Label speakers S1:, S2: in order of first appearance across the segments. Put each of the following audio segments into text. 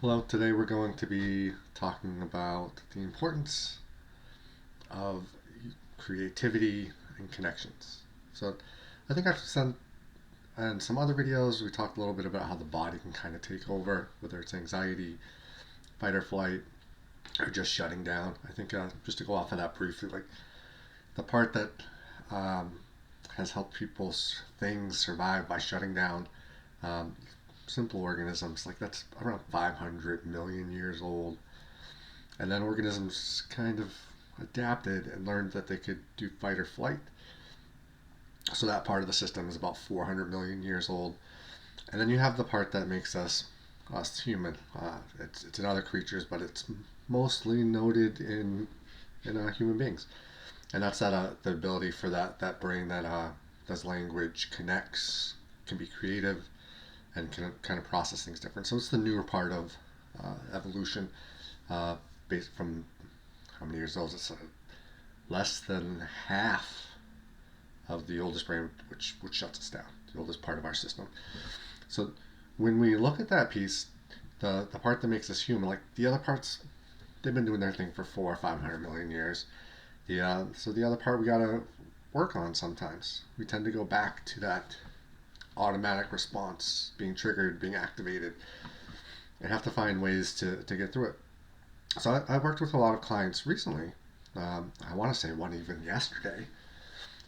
S1: Hello, today we're going to be talking about the importance of creativity and connections. So, I think I've sent in some other videos, we talked a little bit about how the body can kind of take over, whether it's anxiety, fight or flight, or just shutting down. I think just to go off of that briefly, like the part that um, has helped people's things survive by shutting down um, simple organisms, like that's around 500 million years old. And then organisms kind of adapted and learned that they could do fight or flight. So that part of the system is about 400 million years old. And then you have the part that makes us human. It's in other creatures, but it's mostly noted in human beings. And that's the ability for that brain that does language, connects, can be creative, and can kind of process things different. So it's the newer part of evolution, based from how many years old? It's less than half of the oldest brain, which shuts us down, the oldest part of our system. So when we look at that piece, the part that makes us human, like the other parts, they've been doing their thing for 400 or 500 million years. So the other part we gotta work on sometimes. We tend to go back to that automatic response being triggered, being activated, and have to find ways to get through it. So I worked with a lot of clients recently. I want to say one even yesterday,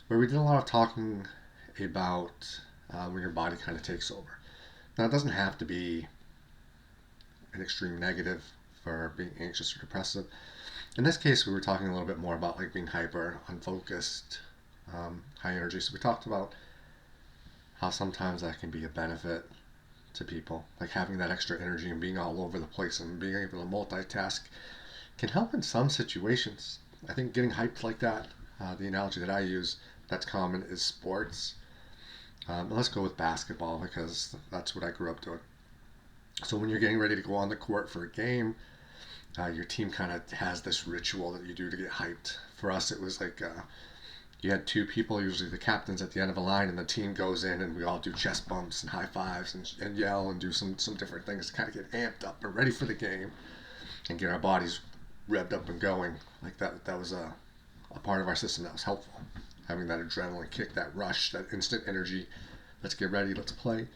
S1: where we did a lot of talking about when your body kind of takes over. Now, it doesn't have to be an extreme negative for being anxious or depressive. In this case, we were talking a little bit more about like being hyper, unfocused, high energy. So we talked about how sometimes that can be a benefit to people, like having that extra energy and being all over the place and being able to multitask can help in some situations. I think getting hyped like that, the analogy that I use that's common is sports. Let's go with basketball because that's what I grew up doing. So when you're getting ready to go on the court for a game, your team kind of has this ritual that you do to get hyped. For us, it was like you had two people, usually the captains, at the end of a line, and the team goes in, and we all do chest bumps and high fives and yell and do some different things to kind of get amped up and ready for the game and get our bodies revved up and going. Like that was a part of our system that was helpful. Having that adrenaline kick, that rush, that instant energy. Let's get ready. Let's play.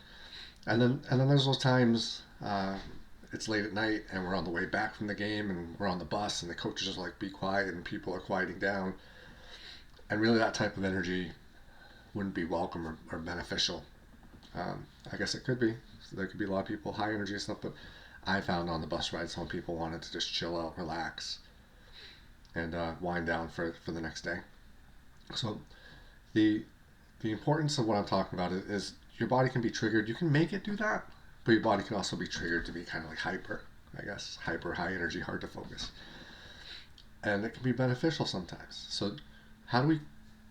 S1: And then there's those times. It's late at night and we're on the way back from the game and we're on the bus and the coach is just like be quiet and people are quieting down, and really that type of energy wouldn't be welcome or beneficial. I guess it could be. So there could be a lot of people high energy and stuff, but I found on the bus ride some people wanted to just chill out, relax, and wind down for the next day. So the the importance of what I'm talking about is your body can be triggered. You can make it do that, but your body can also be triggered to be kind of like hyper. I guess hyper, high energy, hard to focus, and it can be beneficial sometimes. So how do we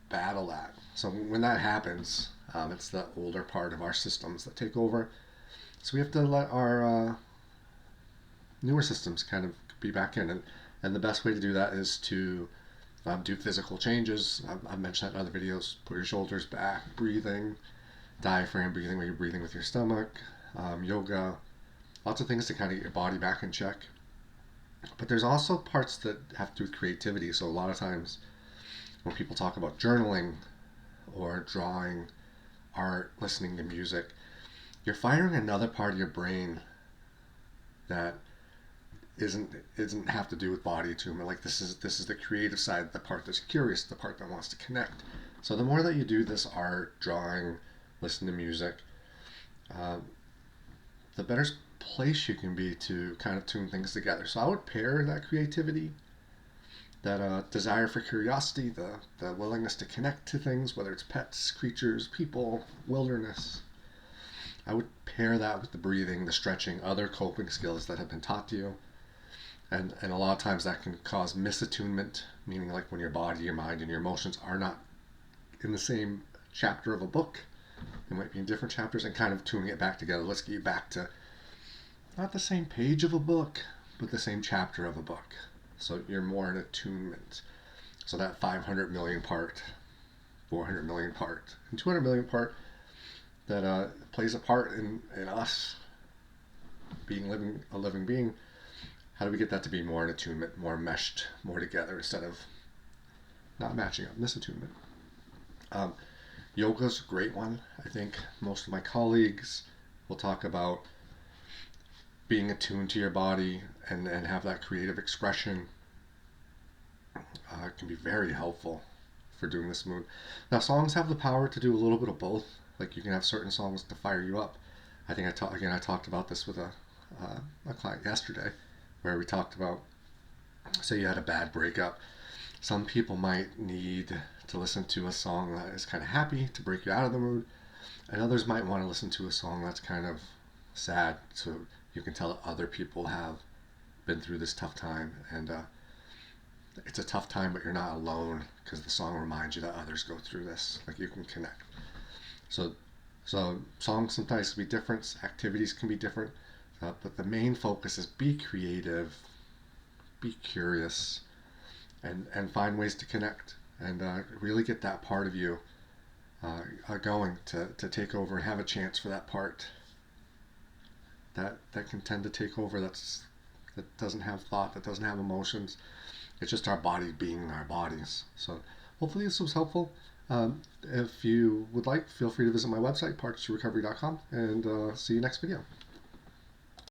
S1: battle that? So when that happens, it's the older part of our systems that take over. So we have to let our newer systems kind of be back in, and the best way to do that is to do physical changes. I've mentioned that in other videos. Put your shoulders back, breathing, diaphragm breathing, where you're breathing with your stomach, yoga, lots of things to kind of get your body back in check. But there's also parts that have to do with creativity. So a lot of times when people talk about journaling or drawing, art, listening to music, you're firing another part of your brain that isn't have to do with body attunement. Like this is the creative side, the part that's curious, the part that wants to connect. So the more that you do this art, drawing, listen to music, uh, the better place you can be to kind of tune things together. So I would pair that creativity, that desire for curiosity, the willingness to connect to things, whether it's pets, creatures, people, wilderness. I would pair that with the breathing, the stretching, other coping skills that have been taught to you. And a lot of times that can cause misattunement, meaning like when your body, your mind, and your emotions are not in the same chapter of a book. They might be in different chapters, and kind of tuning it back together. Let's get you back to not the same page of a book, but the same chapter of a book. So you're more in attunement. So that 500 million part, 400 million part, and 200 million part that plays a part in us being living a living being, how do we get that to be more in attunement, more meshed, more together instead of not matching up, misattunement? Um, Yoga's a great one. I think most of my colleagues will talk about being attuned to your body and have that creative expression. Can be very helpful for doing this mood. Now, songs have the power to do a little bit of both. Like you can have certain songs to fire you up. I think I talked about this with a client yesterday, where we talked about, say you had a bad breakup. Some people might need to listen to a song that is kind of happy to break you out of the mood, and others might want to listen to a song that's kind of sad, so you can tell that other people have been through this tough time, and it's a tough time, but you're not alone because the song reminds you that others go through this. Like you can connect. So, so songs sometimes can be different. Activities can be different, but the main focus is be creative, be curious, and find ways to connect and really get that part of you going to take over and have a chance for that part that can tend to take over. That doesn't have thought, that doesn't have emotions. It's just our body being our bodies. So hopefully this was helpful. If you would like, feel free to visit my website, partnershiprecovery.com, and see you next video.